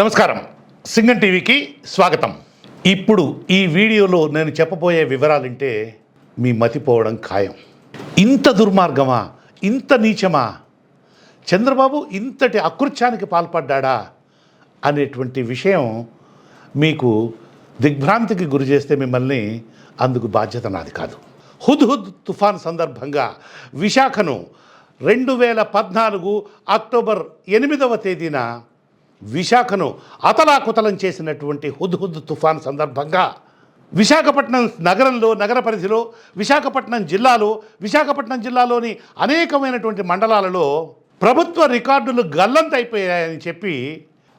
నమస్కారం, సింగం టీవీకి స్వాగతం. ఇప్పుడు ఈ వీడియోలో నేను చెప్పబోయే వివరాలంటే మీ మతిపోవడం ఖాయం. ఇంత దుర్మార్గమా, ఇంత నీచమా, చంద్రబాబు ఇంతటి అకృత్యానికి పాల్పడ్డా అనేటువంటి విషయం మీకు దిగ్భ్రాంతికి గురి చేస్తే మిమ్మల్ని అందుకు బాధ్యత నాది కాదు. హుద్హుద్ తుఫాన్ సందర్భంగా విశాఖను 2014 అక్టోబర్ 8వ తేదీన విశాఖను అతలాకుతలం చేసినటువంటి హుద్హుద్ తుఫాన్ సందర్భంగా విశాఖపట్నం నగరంలో, నగర పరిధిలో, విశాఖపట్నం జిల్లాలోని అనేకమైనటువంటి మండలాలలో ప్రభుత్వ రికార్డులు గల్లంతైపోయాయని చెప్పి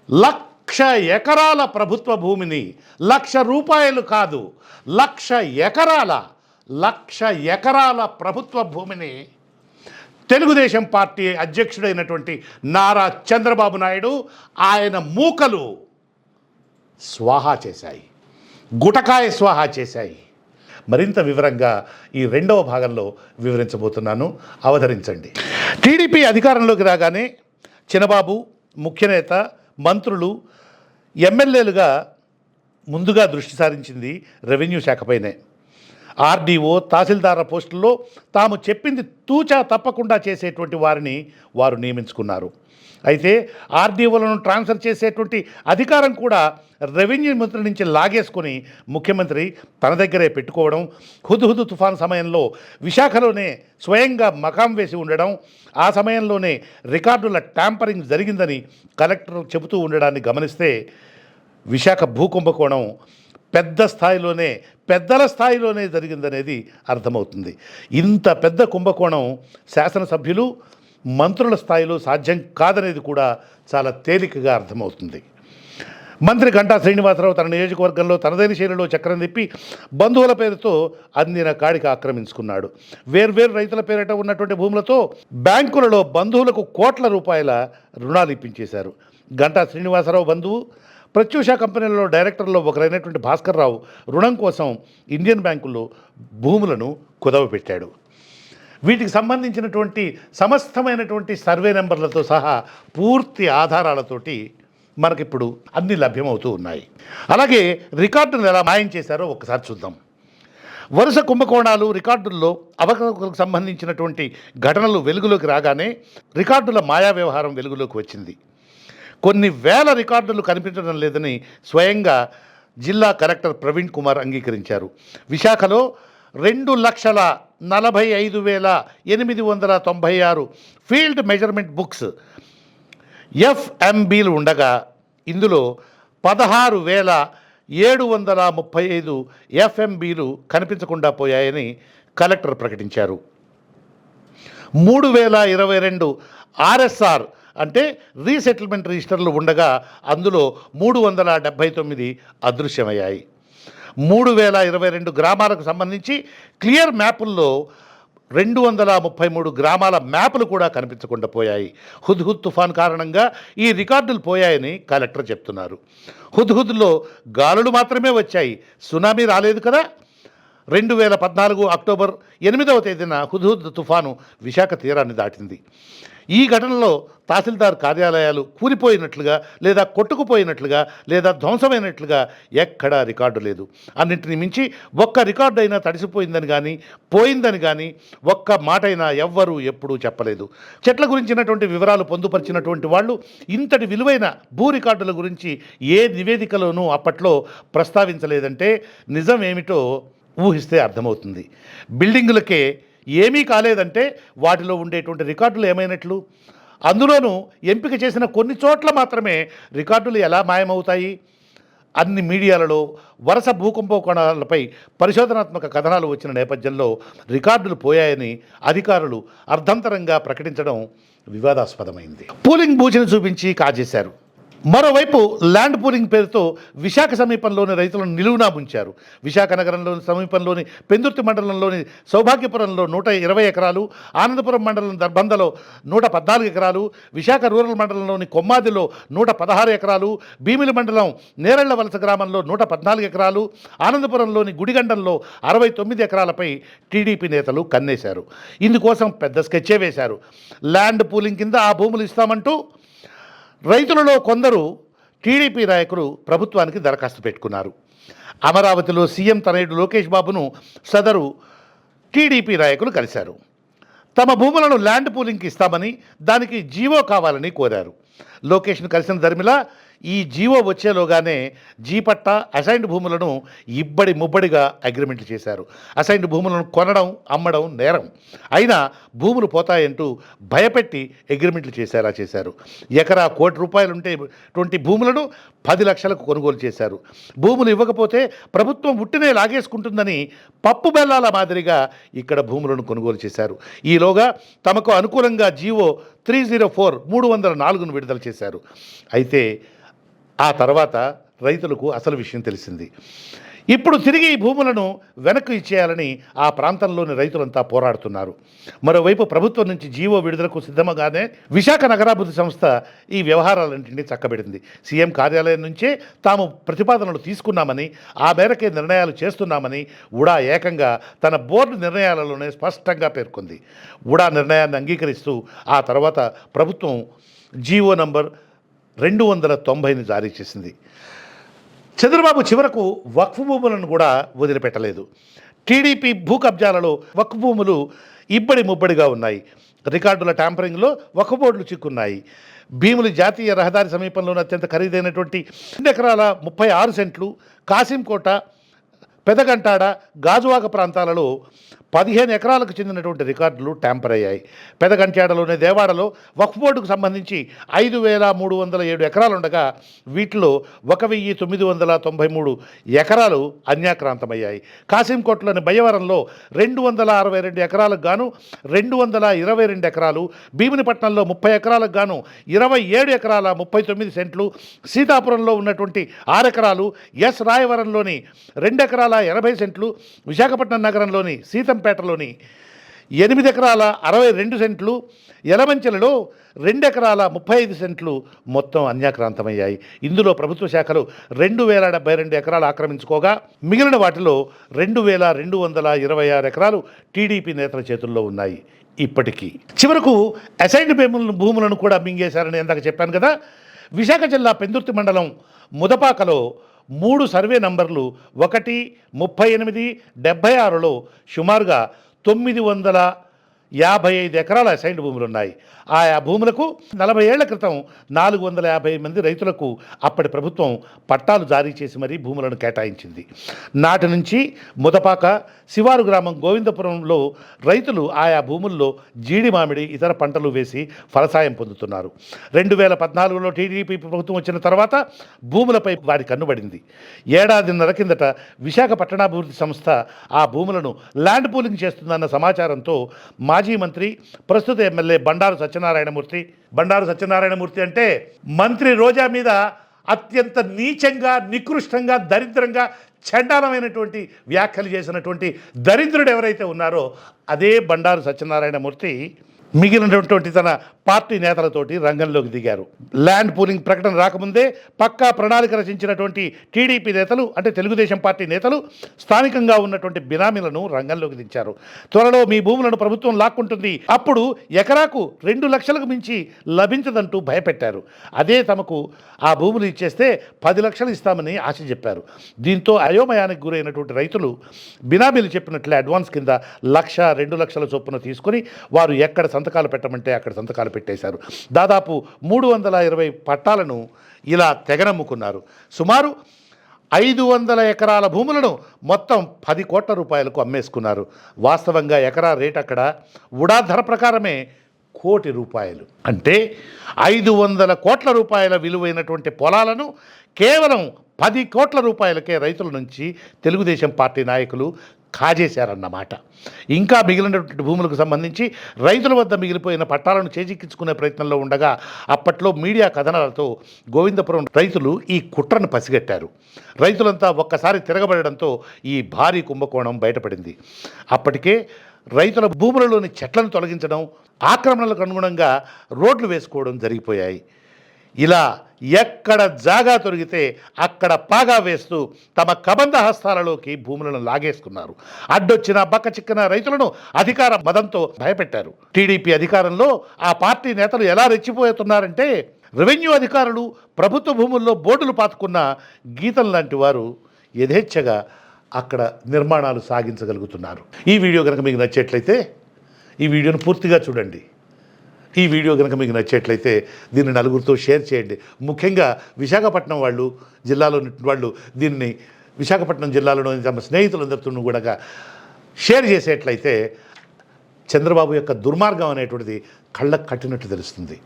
1,00,000 ఎకరాల ప్రభుత్వ భూమిని, 1,00,000 రూపాయలు కాదు, 1,00,000 ఎకరాల ప్రభుత్వ భూమిని తెలుగుదేశం పార్టీ అధ్యక్షుడైనటువంటి నారా చంద్రబాబు నాయుడు ఆయన మూకలు స్వాహా చేశాయి, గుటకాయ స్వాహా చేశాయి. మరింత వివరంగా ఈ రెండవ భాగంలో వివరించబోతున్నాను, అవతరించండి. టీడీపీ అధికారంలోకి రాగానే చినబాబు ముఖ్యనేత, మంత్రులు, ఎమ్మెల్యేలుగా ముందుగా దృష్టి సారించింది రెవెన్యూ శాఖపైనే. ఆర్డీఓ, తహసీల్దార్ల పోస్టుల్లో తాము చెప్పింది తూచా తప్పకుండా చేసేటువంటి వారిని వారు నియమించుకున్నారు. అయితే ఆర్డీఓలను ట్రాన్స్ఫర్ చేసేటువంటి అధికారం కూడా రెవెన్యూ మంత్రి నుంచి లాగేసుకొని ముఖ్యమంత్రి తన దగ్గరే పెట్టుకోవడం, హుద్హుద్ తుఫాన్ సమయంలో విశాఖలోనే స్వయంగా మకాం వేసి ఉండడం, ఆ సమయంలోనే రికార్డుల ట్యాంపరింగ్ జరిగిందని కలెక్టర్ చెబుతూ ఉండడాన్ని గమనిస్తే విశాఖ భూకుంభకోణం పెద్దల స్థాయిలోనే జరిగిందనేది అర్థమవుతుంది. ఇంత పెద్ద కుంభకోణం శాసనసభ్యులు, మంత్రుల స్థాయిలో సాధ్యం కాదనేది కూడా చాలా తేలికగా అర్థమవుతుంది. మంత్రి గంటా శ్రీనివాసరావు తన నియోజకవర్గంలో తనదైన శైలిలో చక్రం తిప్పి బంధువుల పేరుతో అందిన కాడికి ఆక్రమించుకున్నాడు. వేర్వేరు రైతుల పేరిట ఉన్నటువంటి భూములతో బ్యాంకులలో బంధువులకు కోట్ల రూపాయల రుణాలు ఇప్పించేశారు. గంటా శ్రీనివాసరావు బంధువు ప్రత్యూష కంపెనీలలో డైరెక్టర్లో ఒకరైనటువంటి భాస్కర్ రావు రుణం కోసం ఇండియన్ బ్యాంకుల్లో భూములను కుదవపెట్టాడు. వీటికి సంబంధించినటువంటి సమస్తమైనటువంటి సర్వే నెంబర్లతో సహా పూర్తి ఆధారాలతోటి మనకిప్పుడు అన్నీ లభ్యమవుతూ ఉన్నాయి. అలాగే రికార్డును ఎలా మాయం చేశారో ఒక్కసారి చూద్దాం. వరుస కుంభకోణాలు, రికార్డుల్లో అవకతవకలకు సంబంధించినటువంటి ఘటనలు వెలుగులోకి రాగానే రికార్డుల మాయా వ్యవహారం వెలుగులోకి వచ్చింది. కొన్ని వేల రికార్డులు కనిపించడం లేదని స్వయంగా జిల్లా కలెక్టర్ ప్రవీణ్ కుమార్ అంగీకరించారు. విశాఖలో 2,45,896 ఫీల్డ్ మెజర్మెంట్ బుక్స్ FMBలు ఉండగా ఇందులో 16,735 FMBలు కనిపించకుండా పోయాయని కలెక్టర్ ప్రకటించారు. 3,022 RSR అంటే రీసెటిల్మెంట్ రిజిస్టర్లు ఉండగా అందులో 379 అదృశ్యమయ్యాయి. 3,022 గ్రామాలకు సంబంధించి క్లియర్ మ్యాపుల్లో 233 గ్రామాల మ్యాపులు కూడా కనిపించకుండా పోయాయి. హుద్హుద్ తుఫాన్ కారణంగా ఈ రికార్డులు పోయాయని కలెక్టర్ చెప్తున్నారు. హుద్హుద్లో గాలులు మాత్రమే వచ్చాయి, సునామీ రాలేదు కదా. 2014 అక్టోబర్ 8వ తేదీన హుద్హుద్ తుఫాను విశాఖ తీరాన్ని దాటింది. ఈ ఘటనలో తహసీల్దార్ కార్యాలయాలు కూలిపోయినట్లుగా, లేదా కొట్టుకుపోయినట్లుగా, లేదా ధ్వంసమైనట్లుగా ఎక్కడా రికార్డు లేదు. అన్నింటినీ మించి ఒక్క రికార్డు అయినా తడిసిపోయిందని కానీ, పోయిందని కానీ ఒక్క మాట అయినా ఎవ్వరూ ఎప్పుడూ చెప్పలేదు. చెట్ల గురించినటువంటి వివరాలు పొందుపరిచినటువంటి వాళ్ళు ఇంతటి విలువైన భూ రికార్డుల గురించి ఏ నివేదికలోనూ అప్పట్లో ప్రస్తావించలేదంటే నిజం ఏమిటో ఊహిస్తే అర్థమవుతుంది. బిల్డింగులకే ఏమీ కాలేదంటే వాటిలో ఉండేటువంటి రికార్డులు ఏమైనట్లు? అందులోనూ ఎంపిక చేసిన కొన్ని చోట్ల మాత్రమే రికార్డులు ఎలా మాయమవుతాయి? అన్ని మీడియాలలో వరుస భూకంపకోణాలపై పరిశోధనాత్మక కథనాలు వచ్చిన నేపథ్యంలో రికార్డులు పోయాయని అధికారులు అర్ధంతరంగా ప్రకటించడం వివాదాస్పదమైంది. పూలింగ్ బూచిని చూపించి కాజేశారు. మరోవైపు ల్యాండ్ పూలింగ్ పేరుతో విశాఖ సమీపంలోని రైతులను నిలువునా ముంచారు. విశాఖ నగరంలోని సమీపంలోని పెందుర్తి మండలంలోని సౌభాగ్యపురంలో 120 ఎకరాలు, ఆనందపురం మండలం దర్బందలో 114 ఎకరాలు, విశాఖ రూరల్ మండలంలోని కొమ్మాదిలో 116 ఎకరాలు, భీమిలి మండలం నేరళ్ల వలస గ్రామంలో 114 ఎకరాలు, ఆనందపురంలోని గుడిగండంలో 69 ఎకరాలపై టీడీపీ నేతలు కన్నేశారు. ఇందుకోసం పెద్ద స్కెచ్చే వేశారు. ల్యాండ్ పూలింగ్ కింద ఆ భూములు ఇస్తామంటూ రైతులలో కొందరు టీడీపీ నాయకులు ప్రభుత్వానికి దరఖాస్తు పెట్టుకున్నారు. అమరావతిలో సీఎం తనయుడు లోకేష్ బాబును సదరు టీడీపీ నాయకులు కలిశారు. తమ భూములను ల్యాండ్ పూలింగ్కి ఇస్తామని, దానికి జీవో కావాలని కోరారు. లోకేష్ను కలిసిన ధర్మిల ఈ జీవో వచ్చేలోగానే జీపట్ట అసైన్డ్ భూములను ఇబ్బడి ముబ్బడిగా అగ్రిమెంట్లు చేశారు. అసైన్డ్ భూములను కొనడం, అమ్మడం నేరం, అయినా భూములు పోతాయంటూ భయపెట్టి అగ్రిమెంట్లు చేశారు. ఎకరా ₹1,00,00,000 ఉంటే భూములను 10 లక్షలకు కొనుగోలు చేశారు. భూములు ఇవ్వకపోతే ప్రభుత్వం ఉట్టినే లాగేసుకుంటుందని పప్పు బెల్లాల మాదిరిగా ఇక్కడ భూములను కొనుగోలు చేశారు. ఈలోగా తమకు అనుకూలంగా జీవో 304ను విడుదల చేశారు. అయితే ఆ తర్వాత రైతులకు అసలు విషయం తెలిసింది. ఇప్పుడు తిరిగి ఈ భూములను వెనక్కి ఇచ్చేయాలని ఆ ప్రాంతంలోని రైతులంతా పోరాడుతున్నారు. మరోవైపు ప్రభుత్వం నుంచి జీవో విడుదలకు సిద్ధంగానే విశాఖ నగరాభివృద్ధి సంస్థ ఈ వ్యవహారాలన్నింటినీ చక్కబెట్టింది. సీఎం కార్యాలయం నుంచే తాము ప్రతిపాదనలు తీసుకున్నామని, ఆ మేరకే నిర్ణయాలు చేస్తున్నామని ఉడా ఏకంగా తన బోర్డు నిర్ణయాలలోనే స్పష్టంగా పేర్కొంది. ఉడా నిర్ణయాన్ని అంగీకరిస్తూ ఆ తర్వాత ప్రభుత్వం జీవో నంబర్ 290ని జారీ చేసింది. చంద్రబాబు చివరకు వక్ఫ్ భూములను కూడా వదిలిపెట్టలేదు. టీడీపీ భూ కబ్జాలలో వక్ఫ్ భూములు ఇబ్బడి ముబ్బడిగా ఉన్నాయి. రికార్డుల ట్యాంపరింగ్లో వక్ఫ్ బోర్డులు చిక్కున్నాయి. భీములు జాతీయ రహదారి సమీపంలోని అత్యంత ఖరీదైనటువంటి 2 ఎకరాల 36 సెంట్లు కాసింకోట, పెదగంటాడ, గాజువాక ప్రాంతాలలో 15 ఎకరాలకు చెందినటువంటి రికార్డులు ట్యాంపర్ అయ్యాయి. పెదగంటాడలోని దేవాడలో వక్ఫ్ బోర్డుకు సంబంధించి 5,307 ఎకరాలు ఉండగా వీటిలో 1,993 ఎకరాలు అన్యాక్రాంతమయ్యాయి. కాసింకోట్లోని బయ్యవరంలో 262 ఎకరాలకు గాను 222 ఎకరాలు, భీమునిపట్నంలో 30 ఎకరాలకు గాను 27 ఎకరాల 39 సెంట్లు, సీతాపురంలో ఉన్నటువంటి 6 ఎకరాలు, ఎస్ రాయవరంలోని 2 ఎకరాల 80 సెంట్లు, విశాఖపట్నం నగరంలోని సీతంపేటలోని 8 ఎకరాల 62 సెంట్లు, యలమంచిలలో 2 ఎకరాల 35 సెంట్లు మొత్తం అన్యాక్రాంతమయ్యాయి. ఇందులో ప్రభుత్వ శాఖలు 2,072 ఎకరాలు ఆక్రమించుకోగా మిగిలిన వాటిలో 2,226 ఎకరాలు టీడీపీ నేతల చేతుల్లో ఉన్నాయి. ఇప్పటికీ చివరకు అసైన్డ్ భూములను కూడా మింగేశారని ఇందాక చెప్పాను కదా. విశాఖ జిల్లా పెందుర్తి మండలం ముదపాకలో 3 సర్వే నంబర్లు 1, 38, 76లో సుమారుగా 955 ఎకరాల అసైన్డ్ భూములు ఉన్నాయి. ఆయా భూములకు 40 ఏళ్ల క్రితం 450 మంది రైతులకు అప్పటి ప్రభుత్వం పట్టాలు జారీ చేసి మరీ భూములను కేటాయించింది. నాటి నుంచి ముదపాక శివారు గ్రామం గోవిందపురంలో రైతులు ఆయా భూముల్లో జీడి మామిడి ఇతర పంటలు వేసి ఫలసాయం పొందుతున్నారు. 2014లో టీడీపీ ప్రభుత్వం వచ్చిన తర్వాత భూములపై వారి కన్నుబడింది. ఏడాదిన్నర కిందట విశాఖ పట్టణాభివృద్ధి సంస్థ ఆ భూములను ల్యాండ్ పూలింగ్ చేస్తుందన్న సమాచారంతో మాజీ మంత్రి, ప్రస్తుత ఎమ్మెల్యే బండారు సత్యనారాయణమూర్తి అంటే మంత్రి రోజా మీద అత్యంత నీచంగా, నికృష్టంగా, దరిద్రంగా, చండాలమైనటువంటి వ్యాఖ్యలు చేసినటువంటి దరిద్రుడు ఎవరైతే ఉన్నారో అదే బండారు సత్యనారాయణమూర్తి మిగిలినటువంటి తన పార్టీ నేతలతోటి రంగంలోకి దిగారు. ల్యాండ్ పూలింగ్ ప్రకటన రాకముందే పక్కా ప్రణాళిక రచించినటువంటి టీడీపీ నేతలు అంటే తెలుగుదేశం పార్టీ నేతలు స్థానికంగా ఉన్నటువంటి బినామీలను రంగంలోకి దించారు. త్వరలో మీ భూములను ప్రభుత్వం లాక్కుంటుంది, అప్పుడు ఎకరాకు 2 లక్షలకు మించి లభించదంటూ భయపెట్టారు. అదే తమకు ఆ భూములు ఇచ్చేస్తే 10 లక్షలు ఇస్తామని ఆశ చెప్పారు. దీంతో అయోమయానికి గురైనటువంటి రైతులు బినామీలు చెప్పినట్లే అడ్వాన్స్ కింద 1,00,000, 2 లక్షల చొప్పున తీసుకొని వారు ఎక్కడ సంతకాలు పెట్టమంటే అక్కడ సంతకాలు పెట్టేశారు. దాదాపు 320 పట్టాలను ఇలా తెగనమ్ముకున్నారు. సుమారు 500 ఎకరాల భూములను మొత్తం 10 కోట్ల రూపాయలకు అమ్మేసుకున్నారు. వాస్తవంగా ఎకరా రేట్ అక్కడ ఉడా ధర ప్రకారమే ₹1,00,00,000. అంటే 500 కోట్ల రూపాయల విలువైనటువంటి పొలాలను కేవలం 10 కోట్ల రూపాయలకే రైతుల నుంచి తెలుగుదేశం పార్టీ నాయకులు కాజేశారన్నమాట. ఇంకా మిగిలినటువంటి భూములకు సంబంధించి రైతుల వద్ద మిగిలిపోయిన పట్టాలను చేజిక్కించుకునే ప్రయత్నంలో ఉండగా అప్పట్లో మీడియా కథనాలతో గోవిందపురం రైతులు ఈ కుట్రను పసిగట్టారు. రైతులంతా ఒక్కసారి తిరగబడడంతో ఈ భారీ కుంభకోణం బయటపడింది. అప్పటికే రైతుల భూములలోని చెట్లను తొలగించడం, ఆక్రమణలకు అనుగుణంగా రోడ్లు వేసుకోవడం జరిగిపోయాయి. ఇలా ఎక్కడ జాగా తొలగితే అక్కడ పాగా వేస్తూ తమ కబంధ హస్తాలలోకి భూములను లాగేసుకున్నారు. అడ్డొచ్చిన బక్కచిక్కన రైతులను అధికార మదంతో భయపెట్టారు. టీడీపీ అధికారంలో ఆ పార్టీ నేతలు ఎలా రెచ్చిపోతున్నారంటే రెవెన్యూ అధికారులు ప్రభుత్వ భూముల్లో బోర్డులు పాతుకున్న గీతం లాంటి వారు యథేచ్ఛగా అక్కడ నిర్మాణాలు సాగించగలుగుతున్నారు. ఈ వీడియో కనుక మీకు నచ్చేట్లయితే ఈ వీడియోను పూర్తిగా చూడండి. ఈ వీడియో కనుక మీకు నచ్చేట్లయితే దీన్ని నలుగురితో షేర్ చేయండి. ముఖ్యంగా విశాఖపట్నం వాళ్ళు, జిల్లాలోని వాళ్ళు దీన్ని విశాఖపట్నం జిల్లాలోని తమ స్నేహితులందరితో కూడా షేర్ చేసేట్లయితే చంద్రబాబు యొక్క దుర్మార్గం అనేటువంటిది కళ్ళకు కట్టినట్టు తెలుస్తుంది.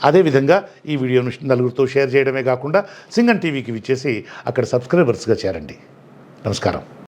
అదేవిధంగా ఈ వీడియోను నలుగురితో షేర్ చేయడమే కాకుండా సింగం టీవీకి విచ్చేసి అక్కడ సబ్స్క్రైబర్స్గా చేరండి. నమస్కారం.